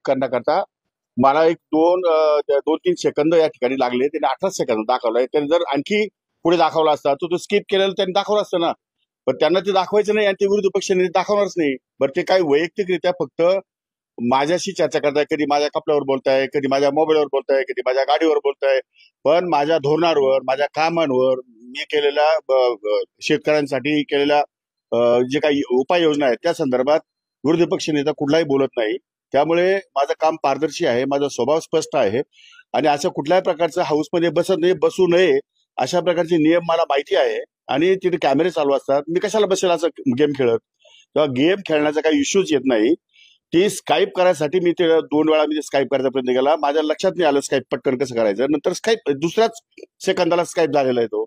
करण्याकरता मला एक 2-3 सेकंद या ठिकाणी लागले. त्याने 18 सेकंद दाखवलाय. त्याने जर आणखी पुढे दाखवला असता तर तो स्किप केलेला त्यांनी दाखवला असतं ना. पण त्यांना ते दाखवायचं नाही आणि ते विरोधी पक्षाने दाखवणारच नाही. बरं ते काही वैयक्तिकरित्या फक्त माझ्याशी चर्चा करताय, कधी माझ्या कपड्यावर बोलताय, कधी माझ्या मोबाईलवर बोलताय, कधी माझ्या गाडीवर बोलताय, पण माझ्या धोरणांवर, माझ्या कामांवर, मी केलेल्या शेतकऱ्यांसाठी केलेल्या जे काही उपाययोजना आहेत त्या संदर्भात विरोधी पक्ष नेता कुठलाही बोलत नाही. त्यामुळे माझं काम पारदर्शी आहे, माझा स्वभाव स्पष्ट आहे आणि असं कुठल्याही प्रकारचं हाऊसमध्ये बसू नये अशा प्रकारचे नियम मला माहिती आहे. आणि तिथे कॅमेरे चालू असतात. मी कशाला बसेल असं गेम खेळत? तेव्हा गेम खेळण्याचा काही इश्यूच येत नाही. ती स्काईप करायसाठी मी ते 2 वेळा मी स्काईप करायचा प्रयत्न केला. माझ्या लक्षात नाही आलं स्काईप पटकन कसं करायचं. नंतर स्काईप दुसऱ्याच सेकंदाला स्काईप झालेला आहे, तो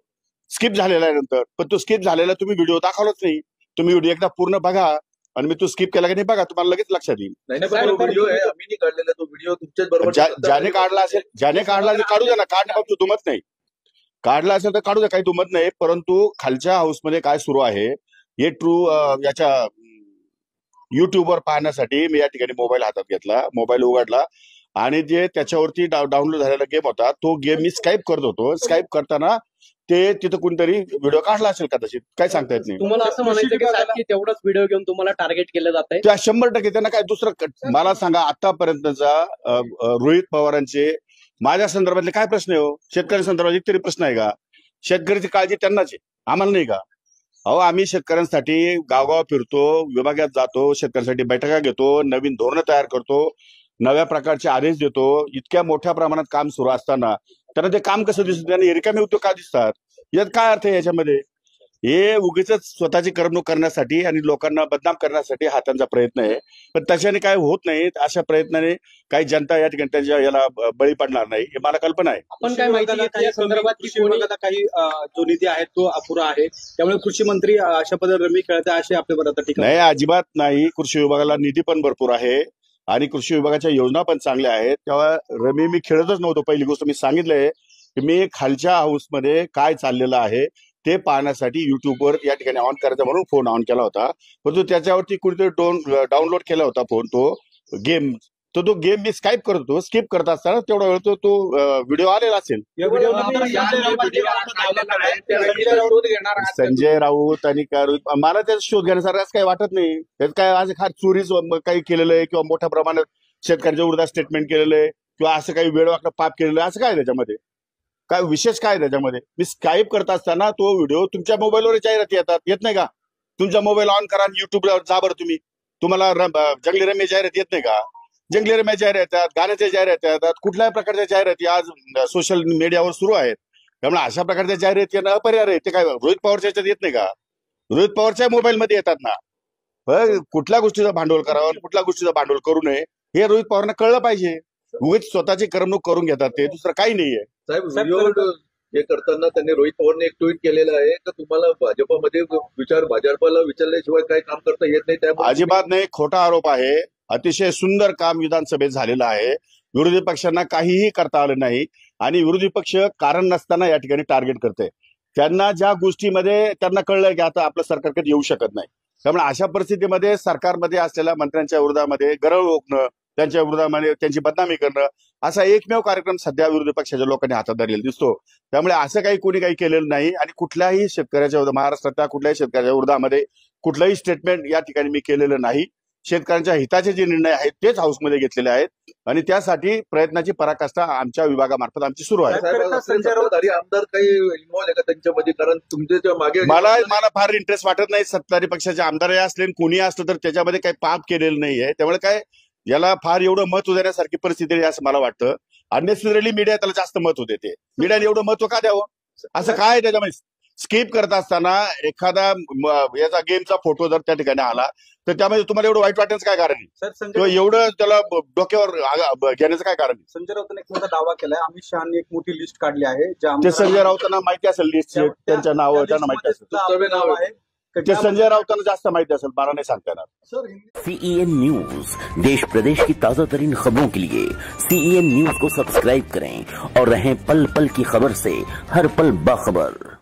स्किप झालेला आहे नंतर. पण तो स्किप झालेला तुम्ही व्हिडिओ दाखवलाच नाही. तुम्ही व्हिडिओ एकदा पूर्ण बघा आणि मी तो स्किप केला की नाही बघा, तुम्हाला लगेच लक्षात येईल. व्हिडिओ आहे आम्ही नाही काढलेला, तो व्हिडिओ तुमच्याच बरोबर ज्याने काढला असेल काढू द्या ना. काढण्याबाबत दुमत नाही. काढला असेल तर काढू द्या, काही दुमत नाही. परंतु खालच्या हाऊसमध्ये काय सुरू आहे हे याच्या युट्यूबवर पाहण्यासाठी मी या ठिकाणी मोबाईल हातात घेतला, मोबाईल उघडला आणि जे त्याच्यावरती डाउनलोड झालेला गेम होता तो गेम मी स्काईप करत होतो. स्काईप करताना ते तिथं कोणतरी व्हिडिओ काढला असेल कदाचित, काय सांगता येत नाही. तुम्हाला असं म्हणायचं की साहेब की तेवढाच व्हिडिओ घेऊन तुम्हाला टार्गेट केलं जात आहे? त्या 100% त्यांना काय दुसरं मला सांगा. आतापर्यंतचा रोहित पवारांचे माझ्या संदर्भातले काय प्रश्न आहे हो? शेतकरी संदर्भात एक तरी प्रश्न आहे का? शेतकऱ्याची काळजी त्यांनाच आहे, आम्हाला नाही का? अहो आम्ही शेतकऱ्यांसाठी गावगाव फिरतो, विभागात जातो, शेतकऱ्यांसाठी बैठका घेतो, नवीन धोरणं तयार करतो, नव्या प्रकारचे आदेश देतो. इतक्या मोठ्या प्रमाणात काम सुरू असताना त्यांना ते काम कसं दिसतं? त्यांना रिकामे उद्योग का दिसतात? यात काय अर्थ आहे याच्यामध्ये? हे उगीच स्वतःची करमणूक करण्यासाठी आणि लोकांना बदनाम करण्यासाठी हा त्यांचा प्रयत्न आहे. पण तशाने काय होत नाही. अशा प्रयत्नाने काही जनता या ठिकाणी त्यांच्या याला बळी पडणार नाही, हे मला कल्पना आहे. आपण काय माहिती या संदर्भात कृषी विभागाचा काही जो निधी आहे तो अपुरा आहे, त्यामुळे कृषी मंत्री अशा पद्धतीने रमी खेळत आहे असे आपल्या बरोबर ठिकाण नाही, अजिबात नाही. कृषी विभागाला निधी पण भरपूर आहे आणि कृषी विभागाच्या योजना पण चांगल्या आहेत. तेव्हा रमी मी खेळतच नव्हतो. पहिली गोष्ट मी सांगितलंय की मी खालच्या हाऊसमध्ये काय चाललेलं आहे ते पाहण्यासाठी युट्यूबवर या ठिकाणी ऑन करायचा म्हणून फोन ऑन केला होता. परंतु त्याच्यावरती कुठेतरी डाउनलोड केला होता फोन, तो गेम मी स्काईप करत होतो. स्किप करत असताना तेवढा वेळ तो व्हिडिओ आलेला असेल. संजय राऊत आणि मला त्याचा शोध घेण्यासारखं काही वाटत नाही. त्यात काय आज चोरीच काही केलेलं आहे किंवा मोठ्या प्रमाणात शेतकऱ्यांच्या विरोधात स्टेटमेंट केलेलं आहे किंवा असं काही वेळवाकड पाप केलेलं आहे असं काय त्याच्यामध्ये? काय विशेष काय त्याच्यामध्ये? मी स्काईप करत असताना तो व्हिडिओ तुमच्या मोबाईलवर जाहिराती येत नाही का? तुमचा मोबाईल ऑन करा आणि युट्यूबला जा बरं तुम्ही. तुम्हाला जंगली रम्य जाहिरात येत नाही का? जंगली रम्य जाहिरात येतात, गाण्याच्या जाहिराती येतात, कुठल्याही प्रकारच्या जाहिराती आज सोशल मीडियावर सुरू आहेत. त्यामुळे अशा प्रकारच्या जाहिराती येणं अपरिहार्य आहे. ते काय रोहित पवारच्या याच्यात येत नाही का? रोहित पवारच्या मोबाईलमध्ये येतात ना. कुठल्या गोष्टीचं भांडवल करावं, कुठल्या गोष्टीचं भांडवल करू नये हे रोहित पवारांना कळलं पाहिजे. उगीच स्वतःची करमणूक करून घेतात, ते दुसरं काही नाहीये. साहेब व्हिडिओ हे करताना त्यांनी रोहित पवारने एक ट्विट केलेलं आहे की तुम्हाला भाजपमध्ये भाजपला विचारल्याशिवाय काही काम करता येत नाही. त्यामुळे अजिबात नाही, खोटा आरोप आहे. अतिशय सुंदर काम विधानसभेत झालेलं आहे. विरोधी पक्षांना काहीही करता आलं नाही आणि विरोधी पक्ष कारण नसताना या ठिकाणी टार्गेट करते. त्यांना ज्या गोष्टीमध्ये त्यांना कळलं की आता आपलं सरकार कधी येऊ शकत नाही, त्यामुळे अशा परिस्थितीमध्ये सरकारमध्ये असलेल्या मंत्र्यांच्या विरोधामध्ये गरळ ओकणं, त्यांच्या विरोधामध्ये त्यांची बदनामी करणं असा एकमेव कार्यक्रम सध्या विरोधी पक्षाच्या लोकांनी हातात धरलेला दिसतो. त्यामुळे असं कोणी काही केलेलं नाही आणि कुठल्याही शेतकऱ्याच्या महाराष्ट्रातल्या कुठल्याही शेतकऱ्याच्या विरोधामध्ये कुठलंही स्टेटमेंट या ठिकाणी मी केलेलं नाही. शेतकऱ्यांच्या हिताचे जे निर्णय आहेत तेच हाऊसमध्ये घेतलेले आहेत आणि त्यासाठी प्रयत्नाची पराकाष्ठा आमच्या विभागामार्फत आमची सुरू आहे. संजय राऊत आमदार काही इन्व्हॉल्व आहे का त्यांच्यामध्ये? कारण तुमच्या मागे मला फार इंटरेस्ट वाटत नाही. सत्ताधारी पक्षाचे आमदार असले कोणी असलं तर त्याच्यामध्ये काही पाप केलेलं नाहीये. त्यामुळे काय याला फार एवढं महत्व देण्यासारखी परिस्थिती आहे असं मला वाटतं. अननेसेसरीली मीडिया त्याला जास्त महत्व देते. मीडियाने एवढं महत्व का द्यावं? असं काय त्याच्यामध्ये? स्किप करत असताना एखादा याचा गेमचा फोटो जर त्या ठिकाणी आला तर त्यामध्ये तुम्हाला एवढं वाईट वाटण्याचं काय कारण आहे? एवढं त्याला डोक्यावर घेण्याचं काय कारण आहे? संजय राऊतांनी एक मोठा दावा केलाय, अमित शहानी एक मोठी लिस्ट काढली आहे. ते संजय राऊतांना माहिती असेल लिस्ट, त्यांच्या नाव त्यांना माहिती असेल. ते संजय राऊतांना जास्त माहिती असेल, मला नाही सांगता येणार. CEN न्यूज, देश प्रदेश की ताजा तरीन खबरों के लिए CEN न्यूज को सब्सक्राइब करें और रहें पल पल की खबर से हर पल बाखबर.